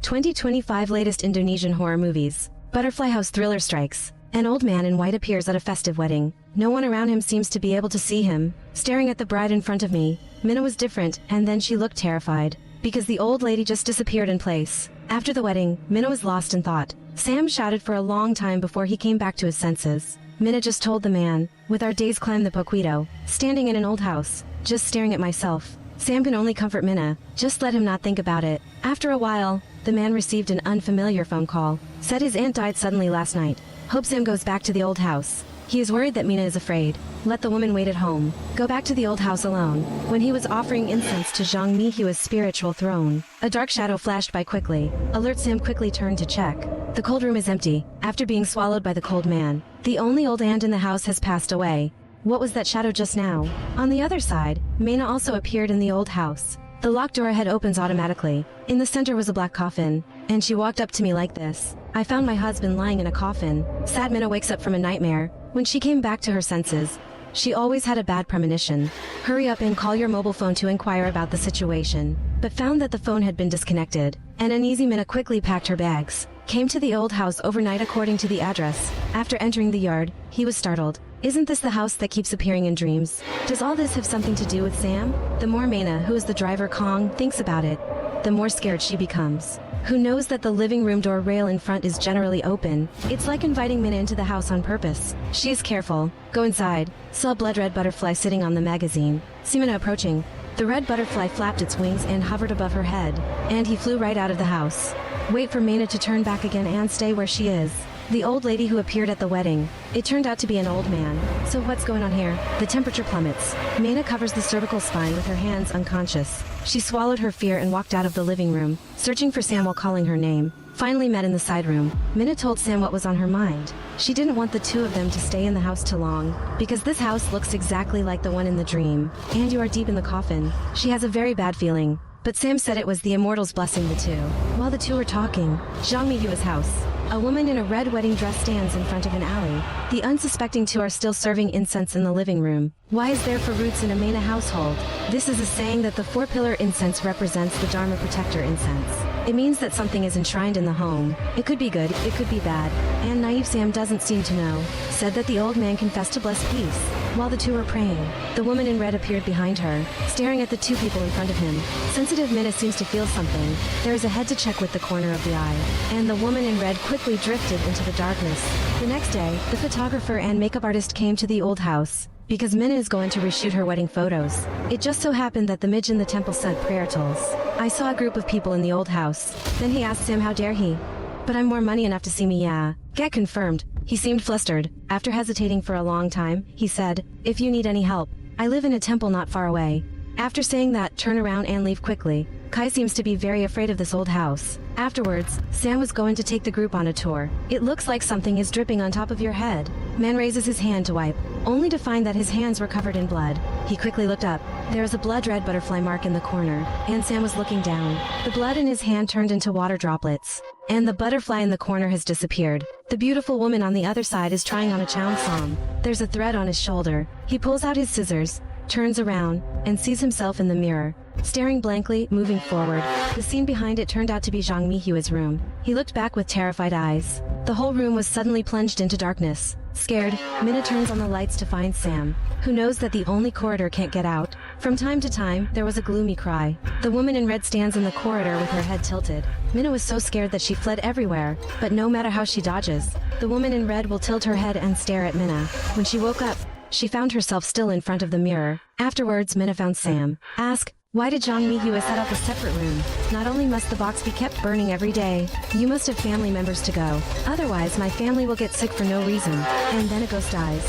2025 latest Indonesian horror movies. Butterfly house thriller strikes. An old man in white appears at a festive wedding. No one around him seems to be able to see him. Staring at the bride in front of me, Minna was different, and then she looked terrified. Because the old lady just disappeared in place. After the wedding, Minna was lost in thought. Sam shouted for a long time before he came back to his senses. Minna just told the man, with our days climb the Poquito, standing in an old house, just staring at myself. Sam can only comfort Minna, just let him not think about it. After a while, the man received an unfamiliar phone call. Said his aunt died suddenly last night. Hope Sam goes back to the old house. He is worried that Minna is afraid. Let the woman wait at home. Go back to the old house alone. When he was offering incense to Zhang Mihua's spiritual throne, a dark shadow flashed by quickly. Alert Sam quickly turned to check. The cold room is empty, after being swallowed by the cold man. The only old aunt in the house has passed away. What was that shadow just now? On the other side, Mayna also appeared in the old house. The locked door ahead opens automatically. In the center was a black coffin, and she walked up to me like this. I found my husband lying in a coffin. Sad Minna wakes up from a nightmare. When she came back to her senses, she always had a bad premonition. Hurry up and call your mobile phone to inquire about the situation. But found that the phone had been disconnected. An uneasy Minna quickly packed her bags. Came to the old house overnight according to the address. After entering the yard, he was startled. Isn't this the house that keeps appearing in dreams? Does all this have something to do with Sam? The more Mayna, who is the driver Kong, thinks about it, the more scared she becomes. Who knows that the living room door rail in front is generally open? It's like inviting Minna into the house on purpose. She is careful. Go inside. Saw a blood-red butterfly sitting on the magazine. See Minna approaching. The red butterfly flapped its wings and hovered above her head. And he flew right out of the house. Wait for Mayna to turn back again and stay where she is. The old lady who appeared at the wedding. It turned out to be an old man. So what's going on here? The temperature plummets. Mayna covers the cervical spine with her hands unconscious. She swallowed her fear and walked out of the living room, searching for Sam while calling her name. Finally met in the side room. Minna told Sam what was on her mind. She didn't want the two of them to stay in the house too long, because this house looks exactly like the one in the dream. And you are deep in the coffin. She has a very bad feeling. But Sam said it was the immortals blessing the two. While the two were talking, Zhang Mihua's house. A woman in a red wedding dress stands in front of an alley. The unsuspecting two are still serving incense in the living room. Why is there for roots in a Mayna household? This is a saying that the four-pillar incense represents the Dharma protector incense. It means that something is enshrined in the home. It could be good, it could be bad. And naive Sam doesn't seem to know. Said that the old man confessed to bless peace. While the two were praying, the woman in red appeared behind her, staring at the two people in front of him. Sensitive Minna seems to feel something. There is a head to check with the corner of the eye. And the woman in red quickly drifted into the darkness. The next day, the photographer and makeup artist came to the old house, because Minna is going to reshoot her wedding photos. It just so happened that the midge in the temple sent prayer tools. I saw a group of people in the old house. Then he asked Sam how dare he. But I'm more money enough to see me, yeah. Get confirmed. He seemed flustered. After hesitating for a long time, he said, if you need any help, I live in a temple not far away. After saying that, turn around and leave quickly. Kai seems to be very afraid of this old house. Afterwards, Sam was going to take the group on a tour. It looks like something is dripping on top of your head. Man raises his hand to wipe, only to find that his hands were covered in blood. He quickly looked up. There is a blood-red butterfly mark in the corner, and Sam was looking down. The blood in his hand turned into water droplets, and the butterfly in the corner has disappeared. The beautiful woman on the other side is trying on a cheongsam. There's a thread on his shoulder. He pulls out his scissors, turns around, and sees himself in the mirror, staring blankly, moving forward. The scene behind it turned out to be Zhang Mihua's room. He looked back with terrified eyes. The whole room was suddenly plunged into darkness. Scared, Minna turns on the lights to find Sam, who knows that the only corridor can't get out. From time to time, there was a gloomy cry. The woman in red stands in the corridor with her head tilted. Minna was so scared that she fled everywhere, but no matter how she dodges, the woman in red will tilt her head and stare at Minna. When she woke up, she found herself still in front of the mirror. Afterwards, Minna found Sam. Ask, why did Zhang Mihua set up a separate room? Not only must the box be kept burning every day, you must have family members to go. Otherwise, my family will get sick for no reason, and then a ghost dies.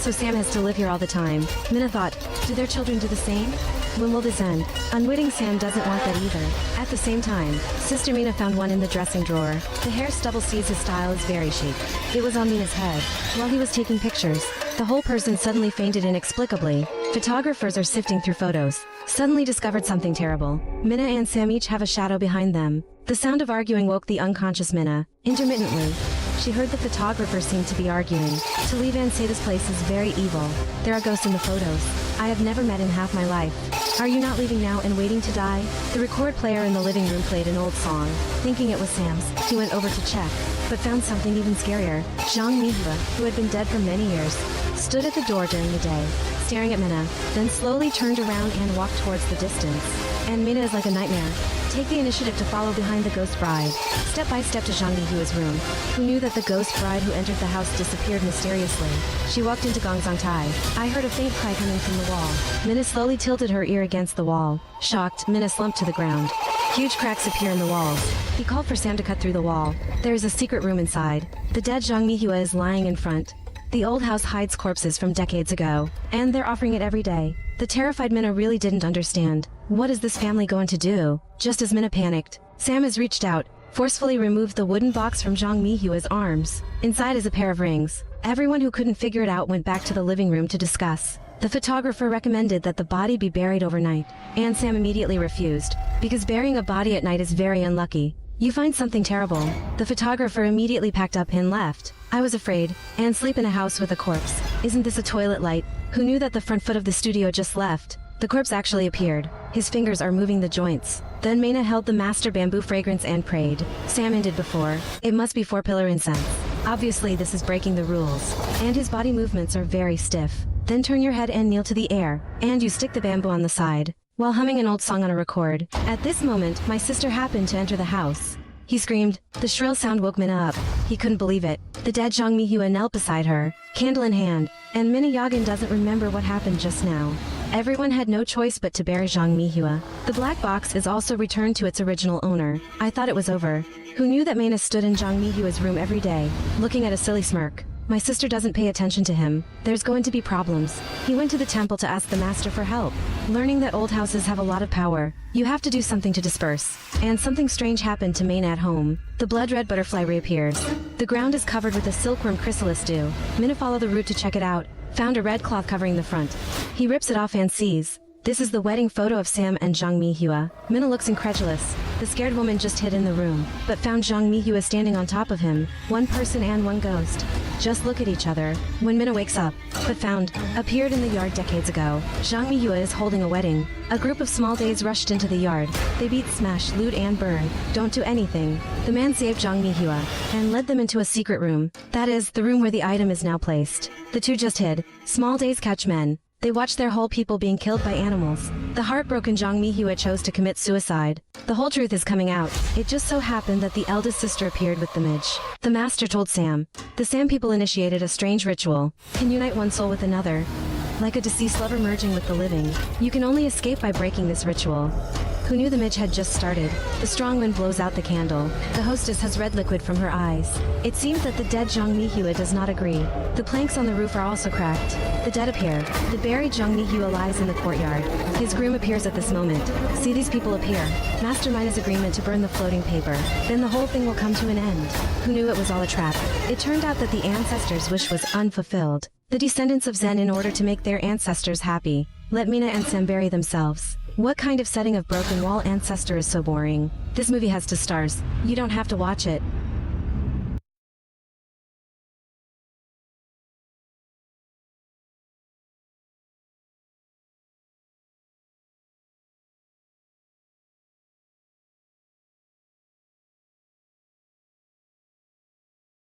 So Sam has to live here all the time. Minna thought, do their children do the same? When will this end? Unwitting Sam doesn't want that either. At the same time, Sister Mina found one in the dressing drawer. The hair stubble sees his style is very chic. It was on Mina's head. While he was taking pictures, the whole person suddenly fainted inexplicably. Photographers are sifting through photos. Suddenly discovered something terrible. Minna and Sam each have a shadow behind them. The sound of arguing woke the unconscious Minna. Intermittently, she she heard the photographer seem to be arguing. To leave and say this place is very evil. There are ghosts in the photos. I have never met in half my life. Are you not leaving now and waiting to die? The record player in the living room played an old song. Thinking it was Sam's, he went over to check, but found something even scarier. Zhang Mihua, who had been dead for many years, stood at the door during the day, staring at Minna, then slowly turned around and walked towards the distance. And Minna is like a nightmare. Take the initiative to follow behind the ghost bride, step by step to Zhang Mihua's room, who knew that the ghost bride who entered the house disappeared mysteriously. She walked into Gongzongtai. I heard a faint cry coming from the wall. Minna slowly tilted her ear against the wall. Shocked, Minna slumped to the ground. Huge cracks appear in the walls. He called for Sam to cut through the wall. There is a secret room inside. The dead Zhang Mihua is lying in front. The old house hides corpses from decades ago, and they're offering it every day. The terrified Minna really didn't understand. What is this family going to do? Just as Minna panicked, Sam has reached out, forcefully removed the wooden box from Zhang Mihua's arms. Inside is a pair of rings. Everyone who couldn't figure it out went back to the living room to discuss. The photographer recommended that the body be buried overnight, and Sam immediately refused, because burying a body at night is very unlucky. You find something terrible. The photographer immediately packed up and left. I was afraid, and sleep in a house with a corpse. Isn't this a toilet light? Who knew that the front foot of the studio just left? The corpse actually appeared. His fingers are moving the joints. Then Mayna held the master bamboo fragrance and prayed. Sam ended before. It must be 4-pillar incense. Obviously this is breaking the rules. And his body movements are very stiff. Then turn your head and kneel to the air. And you stick the bamboo on the side, while humming an old song on a record. At this moment, my sister happened to enter the house. He screamed. The shrill sound woke Minna up. He couldn't believe it. The dead Zhang Mihua knelt beside her, candle in hand, and Minna Yagan doesn't remember what happened just now. Everyone had no choice but to bury Zhang Mihua. The black box is also returned to its original owner. I thought it was over. Who knew that Mayna stood in Zhang Mihua's room every day, looking at a silly smirk? My sister doesn't pay attention to him. There's going to be problems. He went to the temple to ask the master for help. Learning that old houses have a lot of power, you have to do something to disperse. And something strange happened to Mayna at home. The blood-red butterfly reappears. The ground is covered with a silkworm chrysalis dew. Minna followed the route to check it out. Found a red cloth covering the front. He rips it off and sees. This is the wedding photo of Sam and Zhang Mihua. Minna looks incredulous. The scared woman just hid in the room, but found Zhang Mihua standing on top of him, one person and one ghost. Just look at each other. When Minna wakes up, but found, appeared in the yard decades ago. Zhang Mihua is holding a wedding. A group of small days rushed into the yard. They beat, smash, loot and burn. Don't do anything. The man saved Zhang Mihua, and led them into a secret room. That is, the room where the item is now placed. The two just hid. Small days catch men. They watch their whole people being killed by animals. The heartbroken Zhang Mihua chose to commit suicide. The whole truth is coming out. It just so happened that the eldest sister appeared with the midge. The master told Sam. The Sam people initiated a strange ritual. Can unite one soul with another. Like a deceased lover merging with the living. You can only escape by breaking this ritual. Who knew the midge had just started? The strong wind blows out the candle. The hostess has red liquid from her eyes. It seems that the dead Zhang Mihua does not agree. The planks on the roof are also cracked. The dead appear. The buried Zhang Mihua lies in the courtyard. His groom appears at this moment. See these people appear. Mastermind his agreement to burn the floating paper. Then the whole thing will come to an end. Who knew it was all a trap? It turned out that the ancestors' wish was unfulfilled. The descendants of Zen, in order to make their ancestors happy, let Mina and Sam bury themselves. What kind of setting of broken wall ancestor is so boring? This movie has 2 stars. You don't have to watch it.